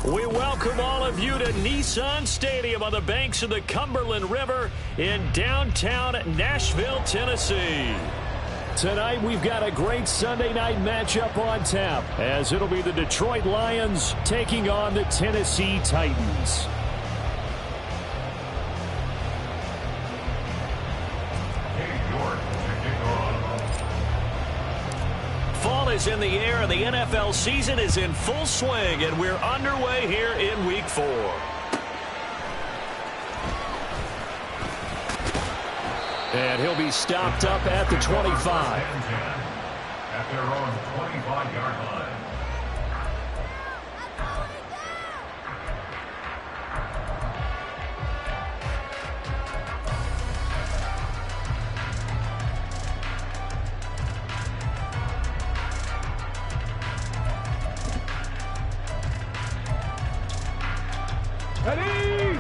We welcome all of you to Nissan Stadium on the banks of the Cumberland River in downtown Nashville, Tennessee. Tonight we've got a great Sunday night matchup on tap, as it'll be the Detroit Lions taking on the Tennessee Titans. Fall is in the air and the NFL season is in full swing, and we're underway here in Week 4. And he'll be stopped up at the 25. At their own 25-yard line. Ready!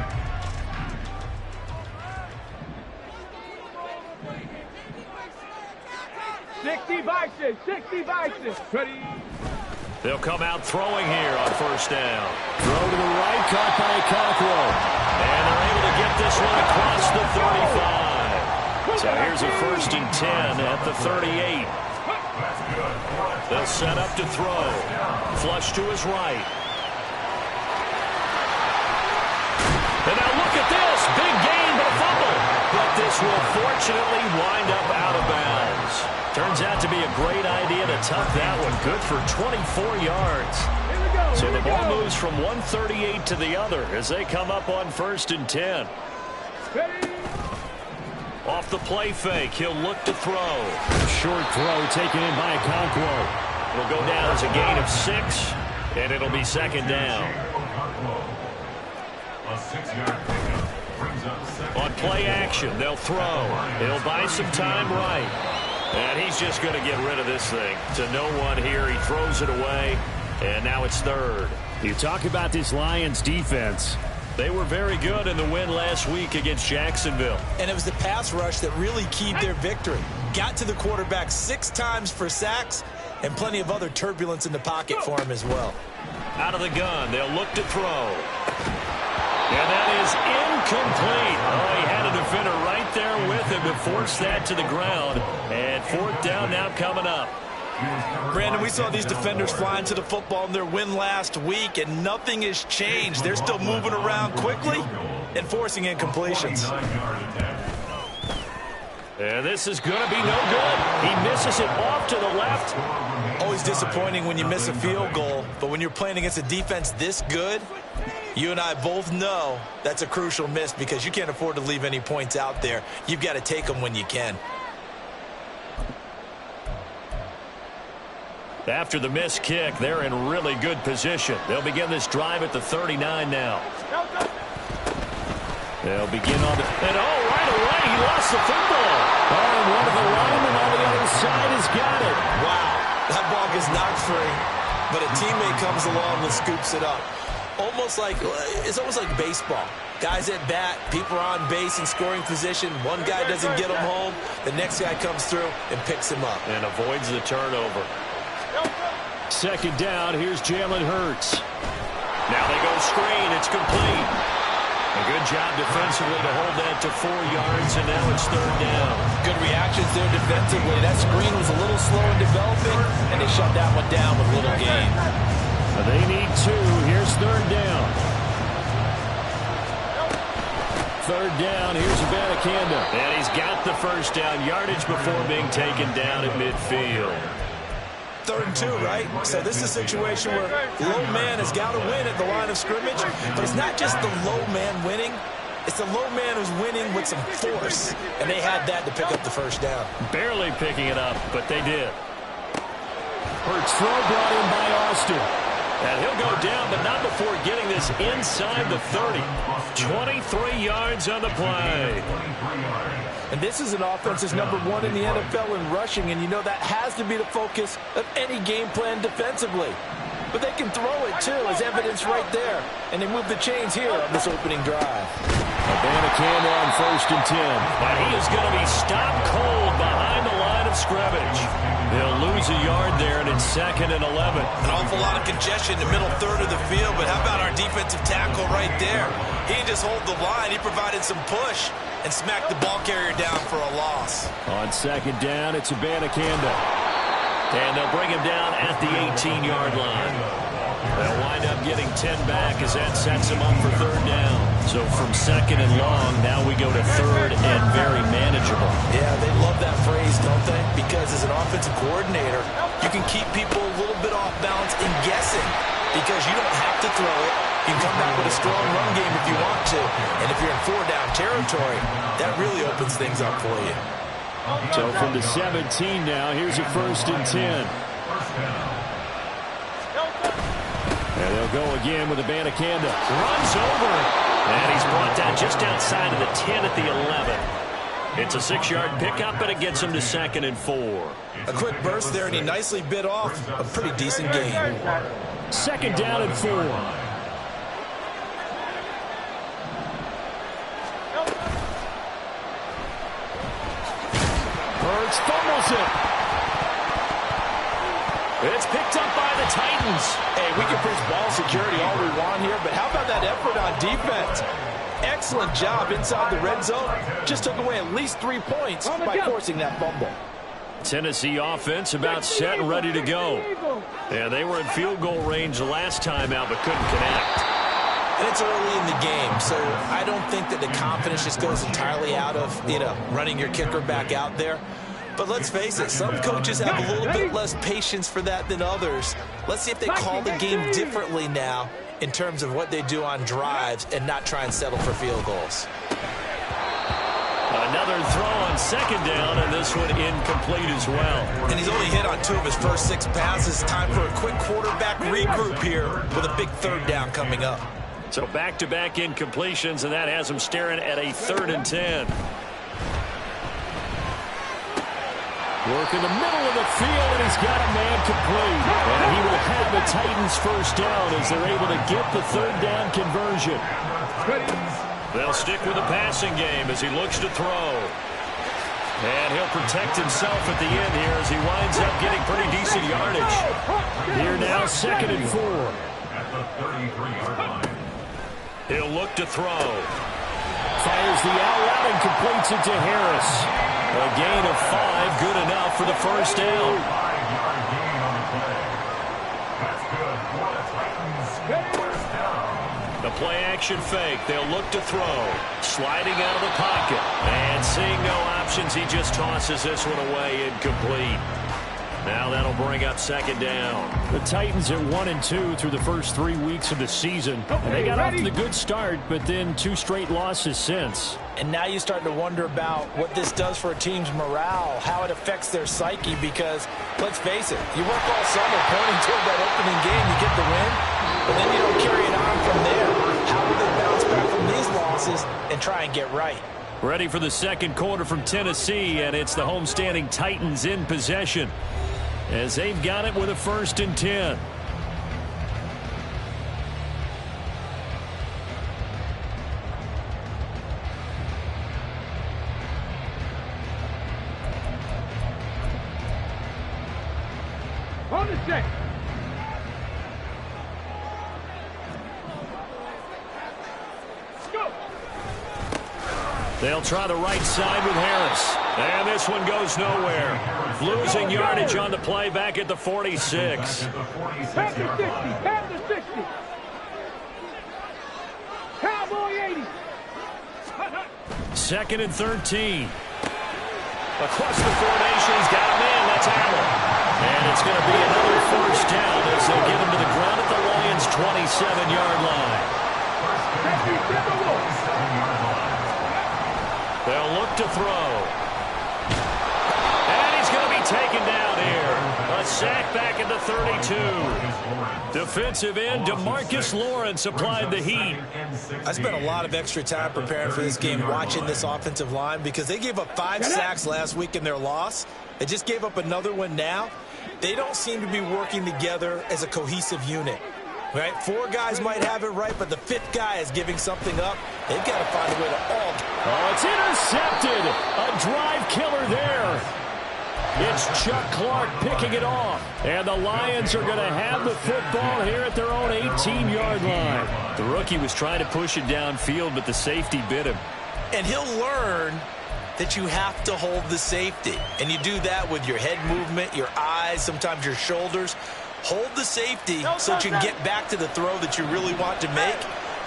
Sixty vices. Ready? They'll come out throwing here on first down. Throw to the right, caught by Cockrell. And they're able to get this one across the 35. So here's a 1st and 10 at the 38. They'll set up to throw. Flush to his right. And now look at this. Big gain, but a fumble. But this will fortunately wind up out of bounds. Turns out to be a great idea to tuck that one. Good for 24 yards. So the ball moves from 138 to the other as they come up on 1st and 10. Off the play fake, he'll look to throw. Short throw taken in by Okonkwo. It'll go down as a gain of 6, and it'll be 2nd down. A 6-yard pickup brings up 2nd. On play action, they'll throw. He'll buy some time right. And he's just going to get rid of this thing to no one here. He throws it away, and now it's 3rd. You talk about this Lions defense. They were very good in the win last week against Jacksonville. And it was the pass rush that really keyed their victory. Got to the quarterback 6 times for sacks, and plenty of other turbulence in the pocket for him as well. Out of the gun, they'll look to throw. And that is incomplete. Oh, he had a defender right there with him to force that to the ground. And 4th down now coming up. Brandon, we saw these defenders flying to the football in their win last week, and nothing has changed. They're still moving around quickly and forcing incompletions. And this is going to be no good. He misses it off to the left. Always disappointing when you miss a field goal, but when you're playing against a defense this good, you and I both know that's a crucial miss because you can't afford to leave any points out there. You've got to take them when you can. After the missed kick, they're in really good position. They'll begin this drive at the 39 now. They'll begin on the... And right away, he lost the football. And one of the linemen on the other side has got it. Wow, that ball gets knocked free, but a teammate comes along and scoops it up. It's almost like baseball. Guys at bat, people are on base in scoring position. One guy doesn't get him home. The next guy comes through and picks him up. And avoids the turnover. 2nd down, here's Jalen Hurts. Now they go screen, it's complete. A good job defensively to hold that to 4 yards, and now it's 3rd down. Good reactions there defensively. That screen was a little slow in developing, and they shut that one down with little gain. They need 2. Here's 3rd down. 3rd down. Here's Abanikanda. And he's got the 1st down yardage before being taken down at midfield. 3rd and 2, right? So this is a situation where the low man has got to win at the line of scrimmage, but it's not just the low man winning. It's the low man who's winning with some force, and they had that to pick up the 1st down. Barely picking it up, but they did. Hurts throw brought in by Austin. And he'll go down, but not before getting this inside the 30. 23 yards on the play. And this is an offense that's #1 in the NFL in rushing, and you know that has to be the focus of any game plan defensively. But they can throw it, too, as evidence right there. And they move the chains here on this opening drive. Abanikanda on 1st and 10. And he is going to be stopped cold behind the line of scrimmage. He'll lose a yard there, and it's 2nd and 11. An awful lot of congestion in the middle third of the field, but how about our defensive tackle right there? He didn't just hold the line. He provided some push and smacked the ball carrier down for a loss. On 2nd down, it's Abanikanda. And they'll bring him down at the 18-yard line. They'll wind up getting 10 back as that sets him up for 3rd down. So from 2nd and long, now we go to 3rd and very manageable. Yeah, they love that phrase, don't they? Because as an offensive coordinator, you can keep people a little bit off balance and guessing because you don't have to throw it. You can come back with a strong run game if you want to. And if you're in 4-down territory, that really opens things up for you. So from the 17 now, here's a 1st and 10. And they'll go again with Abanikanda. Runs over. And he's brought down just outside of the 10 at the 11. It's a 6-yard pickup, and it gets him to 2nd and 4. A quick burst there, and he nicely bit off a pretty decent gain. 2nd down and 4. Hurts fumbles it. It's picked up by the Titans. Hey, we can preach ball security all we want here, but how about that effort on defense? Excellent job inside the red zone. Just took away at least 3 points by forcing that fumble. Tennessee offense about set and ready to go. Yeah, they were in field goal range the last time out, but couldn't connect. And it's early in the game, so I don't think that the confidence just goes entirely out of, running your kicker back out there. But let's face it, some coaches have a little bit less patience for that than others. Let's see if they call the game differently now in terms of what they do on drives and not try and settle for field goals. Another throw on 2nd down, and this one incomplete as well. And he's only hit on 2 of his first 6 passes. Time for a quick quarterback regroup here with a big 3rd down coming up. So back-to-back incompletions, and that has him staring at a 3rd and 10. Work in the middle of the field, and he's got a man complete. And he will have the Titans 1st down as they're able to get the 3rd down conversion. They'll stick with the passing game as he looks to throw. And he'll protect himself at the end here as he winds up getting pretty decent yardage. Here now, 2nd and 4. At the 33-yard line. He'll look to throw. Fires the out route and completes it to Harris. A gain of 5, good enough for the 1st down. 5-yard gain on the play. That's good for the Titans. 1st down. The play-action fake. They'll look to throw. Sliding out of the pocket. And seeing no options, he just tosses this one away incomplete. Now that'll bring up 2nd down. The Titans are 1-2 through the first 3 weeks of the season. And they got off to the good start, but then 2 straight losses since. And now you start to wonder about what this does for a team's morale, how it affects their psyche, because let's face it, you work all summer pointing toward that opening game, you get the win, but then you don't carry it on from there. How will they bounce back from these losses and try and get right? Ready for the 2nd quarter from Tennessee, and it's the homestanding Titans in possession, as they've got it with a 1st and 10. On the set. Go. They'll try the right side with Harris. And this one goes nowhere. Losing yardage on the play back at the 46. Pass the 60. Pass the 60. Cowboy 80. 2nd and 13. Across the formation, he's got a man. That's Allen. And it's going to be another 1st down as they'll get him to the ground at the Lions' 27-yard line. They'll look to throw. And he's going to be taken down here. A sack back at the 32. Defensive end DeMarcus Lawrence applied the heat. I spent a lot of extra time preparing for this game, watching this offensive line, because they gave up 5 sacks last week in their loss. They just gave up another one now. They don't seem to be working together as a cohesive unit. Right? 4 guys might have it right, but the 5th guy is giving something up. They've got to find a way to all. Oh, it's intercepted. A drive killer there. It's Chuck Clark picking it off. And the Lions are going to have the football here at their own 18-yard line. The rookie was trying to push it downfield, but the safety bit him. And he'll learn that you have to hold the safety. And you do that with your head movement, your eyes, sometimes your shoulders. Hold the safety so that you can get back to the throw that you really want to make.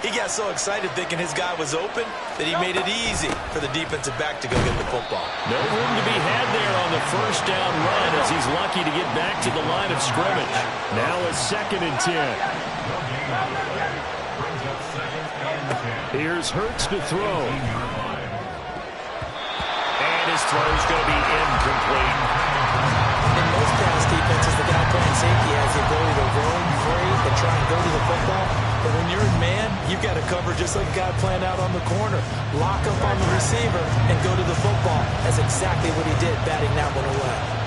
He got so excited thinking his guy was open that he made it easy for the defensive back to go get the football. No room to be had there on the first down run as he's lucky to get back to the line of scrimmage. Now a 2nd and 10. Here's Hurts to throw. And his throw's going to be incomplete. In most pass defenses, the guy playing safety has the ability to roam free and try and go to the football. But when you're in man, you've got to cover just like a guy playing out on the corner. Lock up on the receiver and go to the football. That's exactly what he did, batting that one away.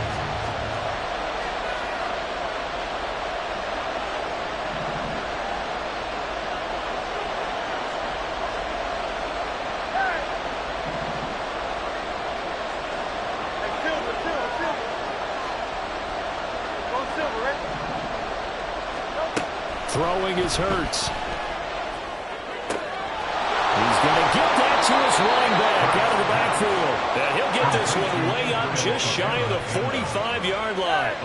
Throwing is Hurts. He's going to get that to his running back out of the backfield. And he'll get this one way up just shy of the 45-yard line.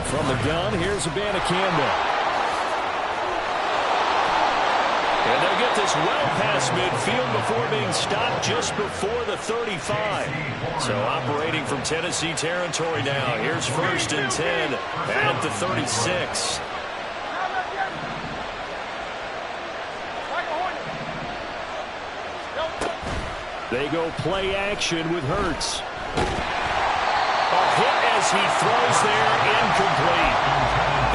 From the gun, here's Abanikanda. And they'll get this well past midfield before being stopped just before the 35. So operating from Tennessee territory now. Here's 1st and 10 at the 36. They go play action with Hurts. A hit as he throws there, incomplete.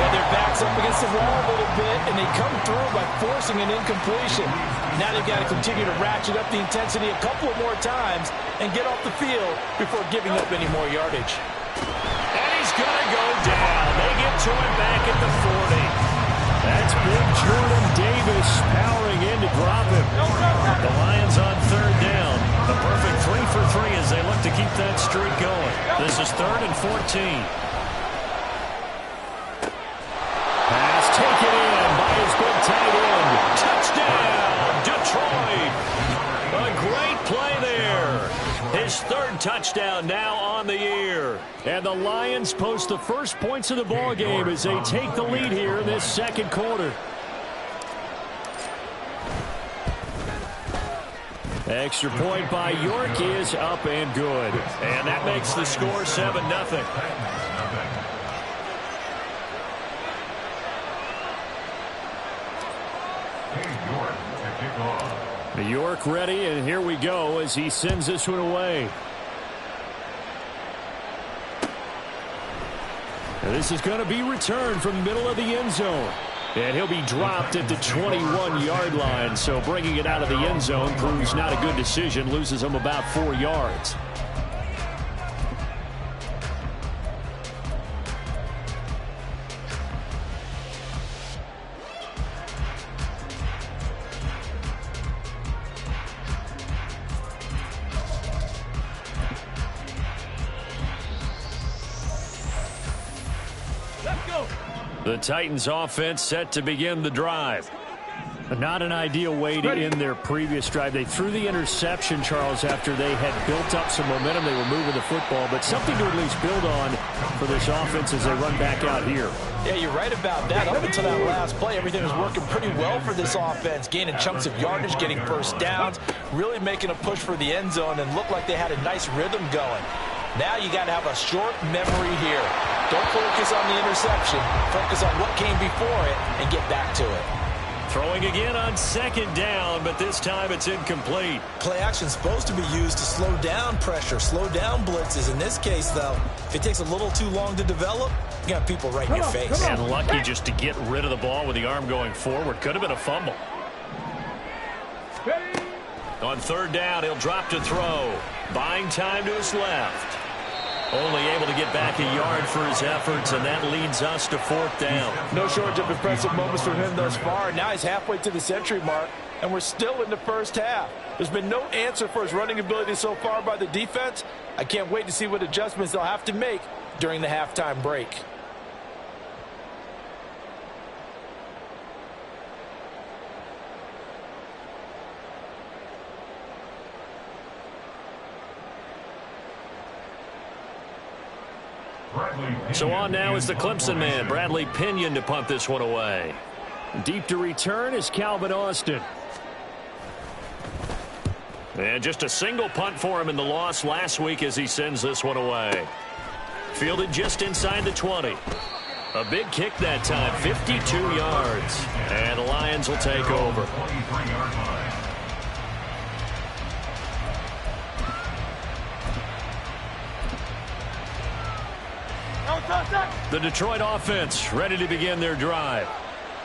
Yeah, their back's up against the wall a little bit, and they come through by forcing an incompletion. Now they've got to continue to ratchet up the intensity a couple of more times and get off the field before giving up any more yardage. And he's going to go down. They get to him back at the 40. That's big Jordan Davis powering in to drop him. The Lions on 3rd down. A perfect 3 for 3 as they look to keep that streak going. This is 3rd and 14. Taken in by his big tight end. Touchdown, Detroit. A great play there. His 3rd touchdown now on the year. And the Lions post the first points of the ball game as they take the lead here in this 2nd quarter. Extra point by York is up and good. And that makes the score 7-0. York ready, and here we go as he sends this one away. And this is going to be returned from the middle of the end zone. And he'll be dropped at the 21-yard line, so bringing it out of the end zone proves not a good decision, loses him about 4 yards. The Titans offense set to begin the drive. Not an ideal way to end their previous drive. They threw the interception, Charles, after they had built up some momentum. They were moving the football, but something to at least build on for this offense as they run back out here. Yeah, you're right about that. Up until that last play, everything was working pretty well for this offense, gaining chunks of yardage, getting first downs, really making a push for the end zone, and looked like they had a nice rhythm going. Now you got to have a short memory here. Don't focus on the interception. Focus on what came before it and get back to it. Throwing again on 2nd down, but this time it's incomplete. Play action is supposed to be used to slow down pressure, slow down blitzes. In this case, though, if it takes a little too long to develop, you got people right in your face. And lucky just to get rid of the ball with the arm going forward. Could have been a fumble. On 3rd down, he'll drop to throw. Buying time to his left. Only able to get back a yard for his efforts, and that leads us to 4th down. No shortage of impressive moments from him thus far. Now he's halfway to the century mark, and we're still in the first half. There's been no answer for his running ability so far by the defense. I can't wait to see what adjustments they'll have to make during the halftime break. So on now is the Clemson man, Bradley Pinion, to punt this one away. Deep to return is Calvin Austin. And just a single punt for him in the loss last week as he sends this one away. Fielded just inside the 20. A big kick that time, 52 yards. And the Lions will take over. The Detroit offense ready to begin their drive.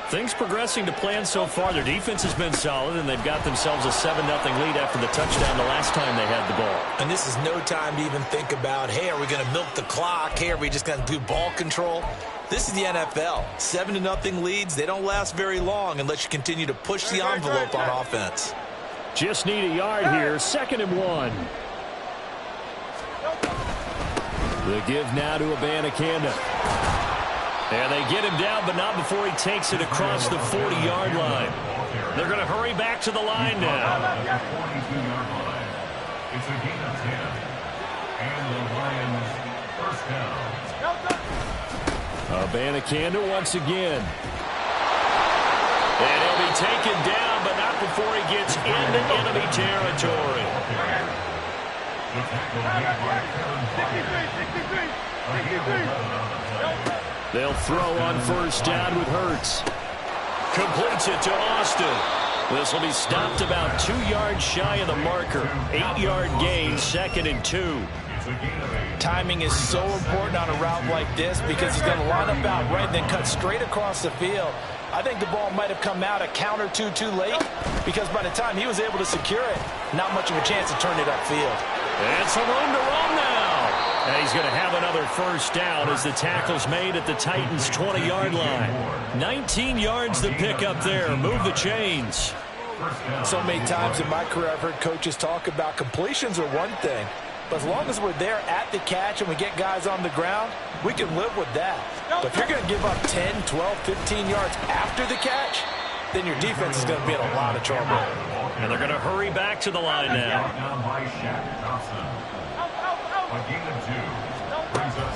Things progressing to plan so far. Their defense has been solid, and they've got themselves a 7-0 lead after the touchdown the last time they had the ball. And this is no time to even think about, hey, are we going to milk the clock? Hey, are we just going to do ball control? This is the NFL. 7-0 leads, they don't last very long unless you continue to push the envelope on offense. Just need a yard here. 2nd and 1. The give now to Abanikanda. And they get him down, but not before he takes it across the 40-yard line. They're going to hurry back to the line now. It's a gain of 10. And the Lions first down. Abanikanda once again. And he'll be taken down, but not before he gets into enemy territory. The tackle made by Kevin Byard. They'll throw on first down with Hurts. Completes it to Austin. This will be stopped about 2 yards shy of the marker. 8-yard gain, 2nd and 2. Timing is so important on a route like this because he's going to line up out right and then cut straight across the field. I think the ball might have come out a count or two too late because by the time he was able to secure it, not much of a chance to turn it upfield. And some room to run now. And he's going to have another first down as the tackle's made at the Titans' 20-yard line. 19 yards to pick up there. Move the chains. So many times in my career I've heard coaches talk about completions are one thing, but as long as we're there at the catch and we get guys on the ground, we can live with that. But if you're going to give up 10, 12, 15 yards after the catch, then your defense is going to be in a lot of trouble. And they're going to hurry back to the line now.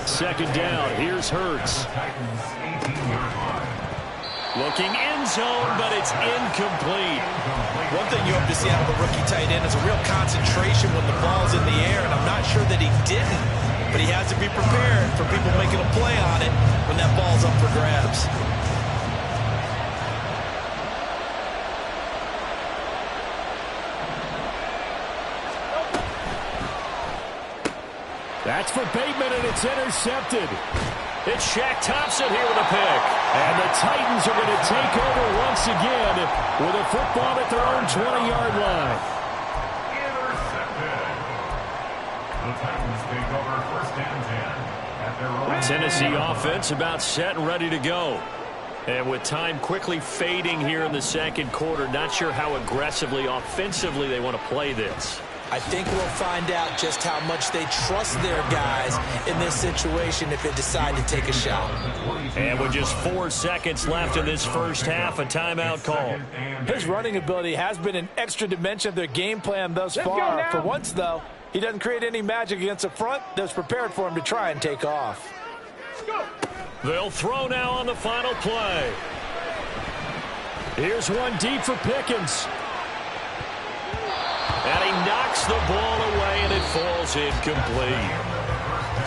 Second down. Here's Hurts. Looking end zone, but it's incomplete. One thing you hope to see out of a rookie tight end is a real concentration when the ball's in the air, and I'm not sure that he didn't, but he has to be prepared for people making a play on it when that ball's up for grabs. That's for Bateman, and it's intercepted. It's Shaq Thompson here with a pick. And the Titans are going to take over once again with a football at their own 20-yard line. Intercepted. The Titans take over 1st and 10 at their own. Tennessee offense about set and ready to go. And with time quickly fading here in the second quarter, not sure how aggressively, offensively they want to play this. I think we'll find out just how much they trust their guys in this situation if they decide to take a shot. And with just 4 seconds left in this first half, a timeout call. His running ability has been an extra dimension of their game plan thus far. For once, though, he doesn't create any magic against the front that's prepared for him to try and take off. They'll throw now on the final play. Here's one deep for Pickens. And he knocks the ball away, and it falls incomplete.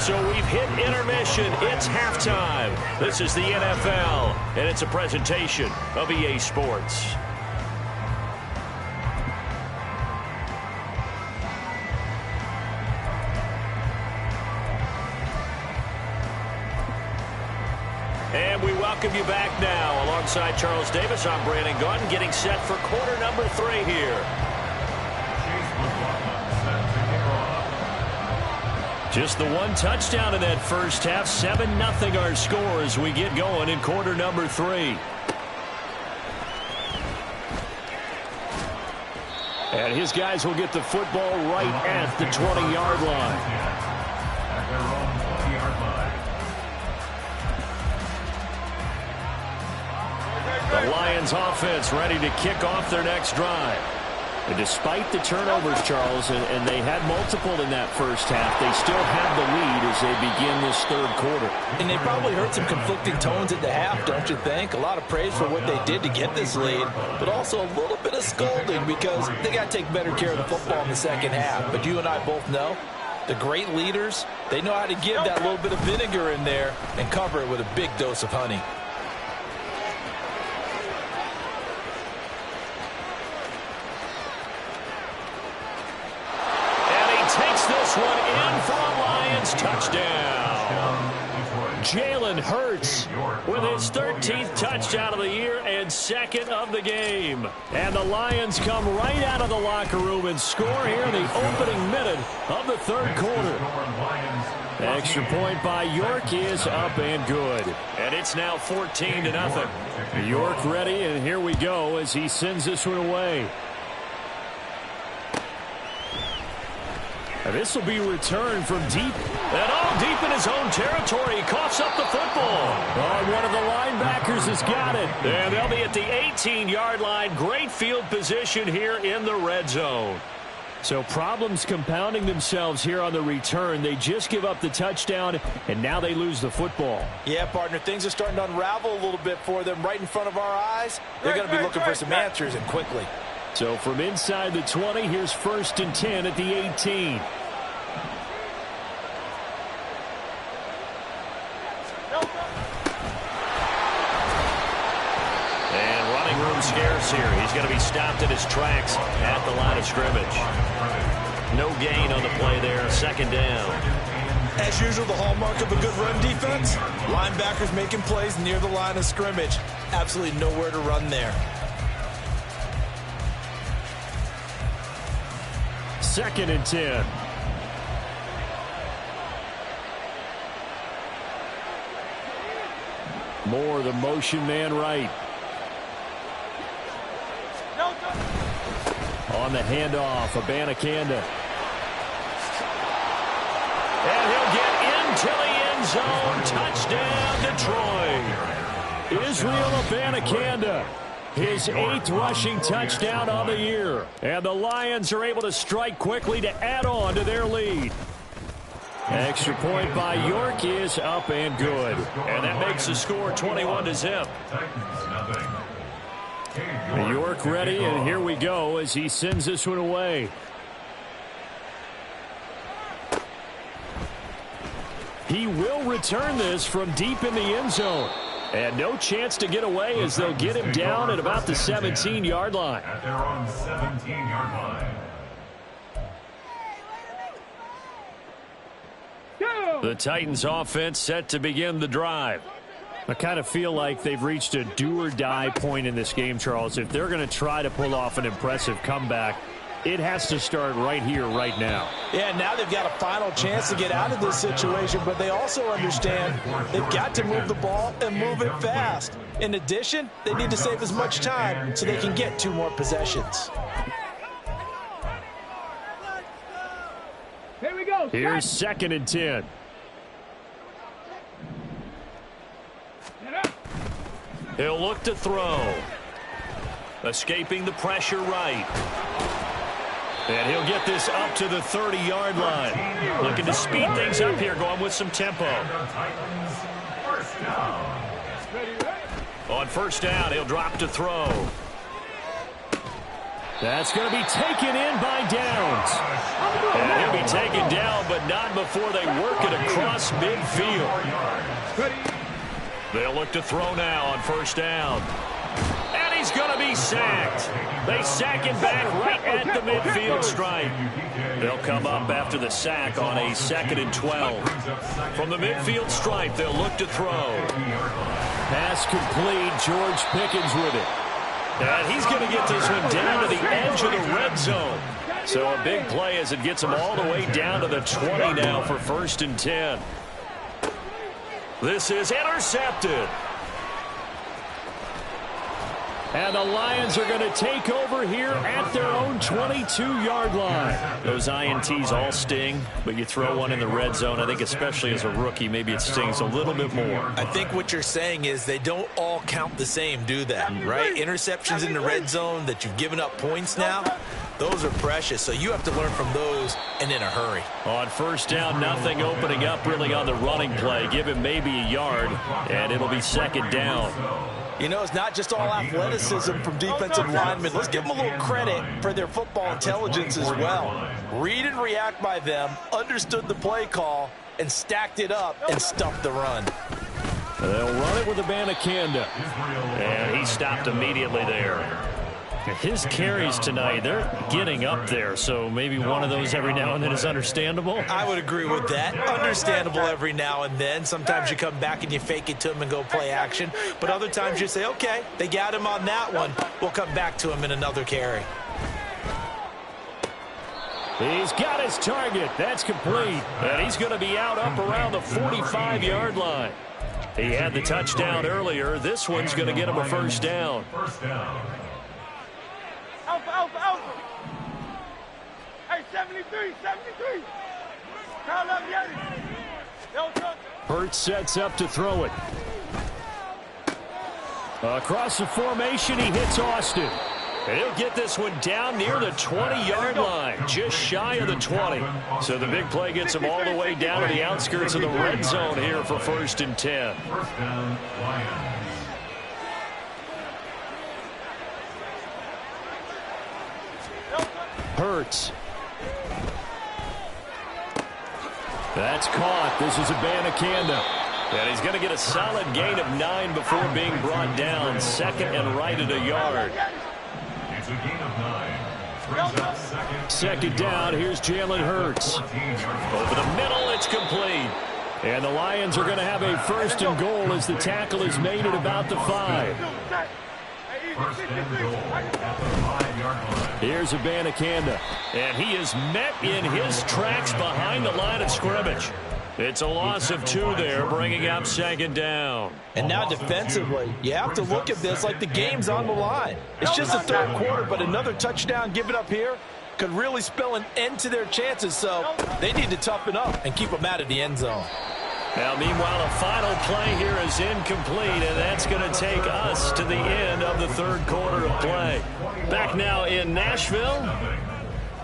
So we've hit intermission. It's halftime. This is the NFL, and it's a presentation of EA Sports. And we welcome you back now. Alongside Charles Davis, I'm Brandon Gaudin, getting set for quarter number 3 here. Just the one touchdown in that first half. 7-0 our score as we get going in quarter number 3. And his guys will get the football right at the 20-yard line. At their own 20-yard line. The Lions offense ready to kick off their next drive. And despite the turnovers, Charles, and they had multiple in that first half, they still have the lead as they begin this third quarter. And they probably heard some conflicting tones at the half, don't you think? A lot of praise for what they did to get this lead, but also a little bit of scolding because they got to take better care of the football in the second half. But you and I both know the great leaders, they know how to give that little bit of vinegar in there and cover it with a big dose of honey. This one in for a Lions touchdown. Jalen Hurts with his 13th touchdown of the year and second of the game. And the Lions come right out of the locker room and score here in the opening minute of the third quarter. Extra point by York is up and good. And it's now 14-0. York ready, and here we go as he sends this one away. And this will be returned from deep. And all deep in his own territory. He coughs up the football. Oh, one of the linebackers has got it. And they'll be at the 18-yard line. Great field position here in the red zone. So problems compounding themselves here on the return. They just give up the touchdown, and now they lose the football. Yeah, partner, things are starting to unravel a little bit for them right in front of our eyes. They're going to be looking for some answers, and quickly. So from inside the 20, here's 1st and 10 at the 18. And running room scarce here. He's going to be stopped in his tracks at the line of scrimmage. No gain on the play there. 2nd down. As usual, the hallmark of a good run defense, linebackers making plays near the line of scrimmage. Absolutely nowhere to run there. 2nd and 10. Moore, the motion man right. On the handoff, Abanikanda. And he'll get into the end zone. Touchdown, Detroit. Israel Abanikanda. His 8th rushing touchdown on the year. And the Lions are able to strike quickly to add on to their lead. Extra point by York is up and good. And that makes the score 21-0. York ready, and here we go as he sends this one away. He will return this from deep in the end zone. And no chance to get away as they'll get him down at about the 17-yard line. At their own 17-yard line. The Titans offense set to begin the drive. I kind of feel like they've reached a do-or-die point in this game, Charles. If they're going to try to pull off an impressive comeback, it has to start right here, right now. Yeah, now they've got a final chance to get out of this situation, but they also understand they've got to move the ball and move it fast. In addition, they need to save as much time so they can get 2 more possessions. Here we go. Here's 2nd and 10. He'll look to throw. Escaping the pressure right. And he'll get this up to the 30-yard line. Looking to speed things up here, going with some tempo. On 1st down, he'll drop to throw. That's going to be taken in by Downs. And he'll be taken down, but not before they work it across midfield. They'll look to throw now on 1st down. And he's going to be sacked. They sack him back right at the midfield stripe. They'll come up after the sack on a 2nd and 12. From the midfield stripe, they'll look to throw. Pass complete. George Pickens with it. And he's going to get this one down to the edge of the red zone. So a big play as it gets them all the way down to the 20 now for 1st and 10. This is intercepted. And the Lions are going to take over here at their own 22-yard line. Those INTs all sting, but you throw one in the red zone. I think especially as a rookie, maybe it stings a little bit more. I think what you're saying is they don't all count the same, do they? Right? Interceptions in the red zone that you've given up points now, those are precious. So you have to learn from those and in a hurry. On 1st down, nothing opening up really on the running play. Give him maybe a yard, and it'll be 2nd down. You know, it's not just all athleticism from defensive linemen. Let's give them a little credit for their football intelligence as well. Read and react by them, understood the play call, and stacked it up and stuffed the run. They'll run it with Abanikanda. And he stopped immediately there. His carries tonight, they're getting up there, so maybe one of those every now and then is understandable. I would agree with that. Understandable every now and then. Sometimes you come back and you fake it to him and go play action. But other times you say, okay, they got him on that one. We'll come back to him in another carry. He's got his target. That's complete. And he's going to be out up around the 45-yard line. He had the touchdown earlier. This one's going to get him a 1st down. Alpha. Hey, 73. Call up Yeti. Hurts sets up to throw it. Across the formation, he hits Austin. And he'll get this one down near the 20-yard line, just shy of the 20. So the big play gets him all the way down to the outskirts of the red zone here for 1st and 10. 1st down, Lions. Hurts. That's caught. This is Abanikanda. And he's going to get a solid gain of 9 before being brought down. 2nd and right at a yard. It's a gain of 9. Brings up 2nd down. Here's Jalen Hurts. Over the middle, it's complete. And the Lions are going to have a 1st and goal as the tackle is made at about the 5. 1st and goal at the 5-yard line. Here's Abanikanda, and he is met in his tracks behind the line of scrimmage. It's a loss of 2 there, bringing up 2nd down. And now defensively, you have to look at this like the game's on the line. It's just the 3rd quarter, but another touchdown given up here could really spell an end to their chances, so they need to toughen up and keep them out of the end zone. Now, meanwhile, a final play here is incomplete, and that's going to take us to the end of the 3rd quarter of play. Back now in Nashville.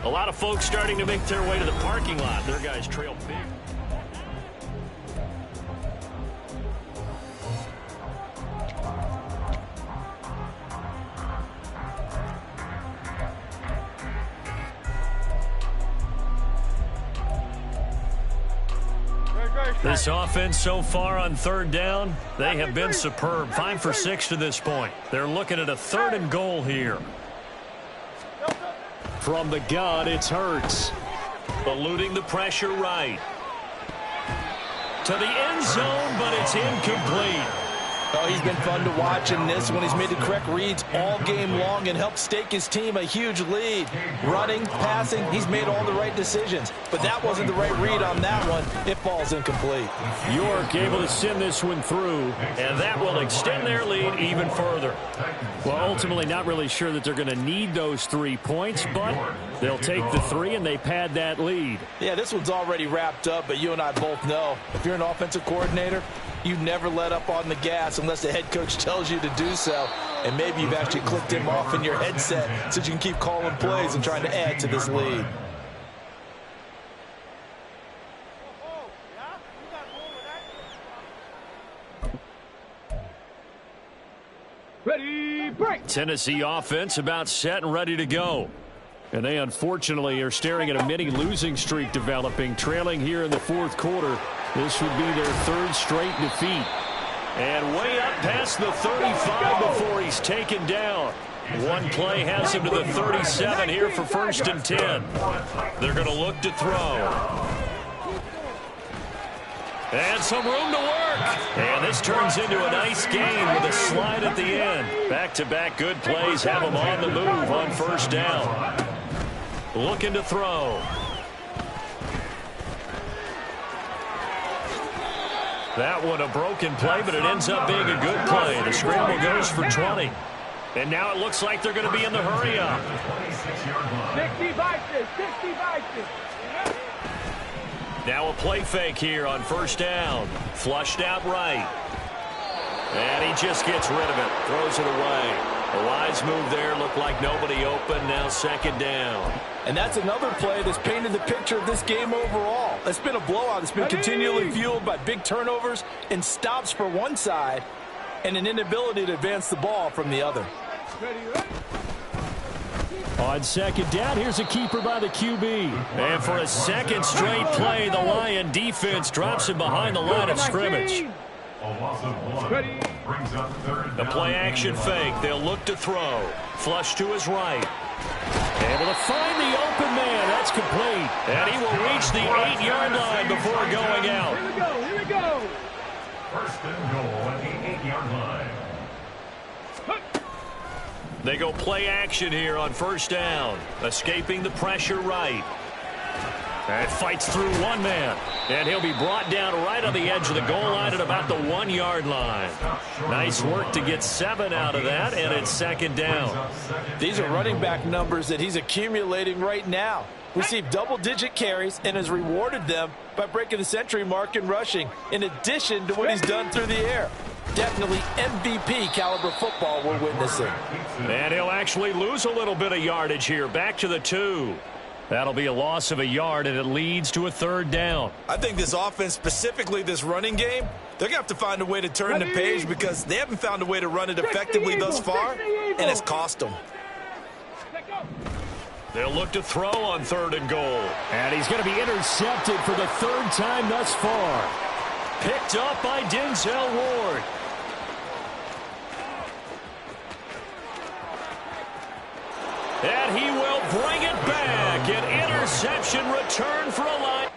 A lot of folks starting to make their way to the parking lot. Their guys trail big. This offense so far on 3rd down, they have been superb. 5 for 6 to this point. They're looking at a 3rd and goal here. From the gun, it's Hurts. Eluding the pressure right. To the end zone, but it's incomplete. Oh, he's been fun to watch in this one. He's made the correct reads all game long and helped stake his team a huge lead. Running, passing, he's made all the right decisions. But that wasn't the right read on that one. It falls incomplete. York able to send this one through, and that will extend their lead even further. Well, ultimately not really sure that they're going to need those 3 points, but they'll take the 3 and they pad that lead. Yeah, this one's already wrapped up, but you and I both know if you're an offensive coordinator, you never let up on the gas unless the head coach tells you to do so. And maybe you've actually clicked him off in your headset so you can keep calling plays and trying to add to this lead. Ready, break. Tennessee offense about set and ready to go. And they unfortunately are staring at a mini losing streak developing, trailing here in the 4th quarter. This would be their 3rd straight defeat. And way up past the 35 before he's taken down. One play has him to the 37 here for 1st and 10. They're going to look to throw. And some room to work. And this turns into a nice gain with a slide at the end. Back-to-back good plays have them on the move on 1st down. looking to throw. That one a broken play, but it ends up being a good play. The scramble goes for 20. And now it looks like they're going to be in the hurry up. 60. Now a play fake here on first down. Flushed out right. And he just gets rid of it. Throws it away. A wise move there. Looked like nobody open. Now second down. And that's another play that's painted the picture of this game overall. It's been a blowout. It's been continually fueled by big turnovers and stops for one side and an inability to advance the ball from the other. On second down, here's a keeper by the QB. And for a second straight play, the Lion defense drops him behind the line of scrimmage. A loss of 1 brings up third The down. play action fake. They'll look to throw. Flush to his right. Able to find the open man. That's complete. And he will reach the 8-yard line before going out. Here we go. First and goal at the 8-yard line. They go play action here on first down. Escaping the pressure right. And fights through one man. And he'll be brought down right on the edge of the goal line at about the 1-yard line. Nice work to get 7 out of that, and it's second down. These are running back numbers that he's accumulating right now. Received double-digit carries and has rewarded them by breaking the century mark in rushing, in addition to what he's done through the air. Definitely MVP caliber football we're witnessing. And he'll actually lose a little bit of yardage here. Back to the 2. That'll be a loss of a yard, and it leads to a third down. I think this offense, specifically this running game, they're going to have to find a way to turn the page because they haven't found a way to run it effectively thus far, and it's cost them. They'll look to throw on third and goal. And he's going to be intercepted for the third time thus far. Picked up by Denzel Ward. And he will bring it back. An interception return for a line.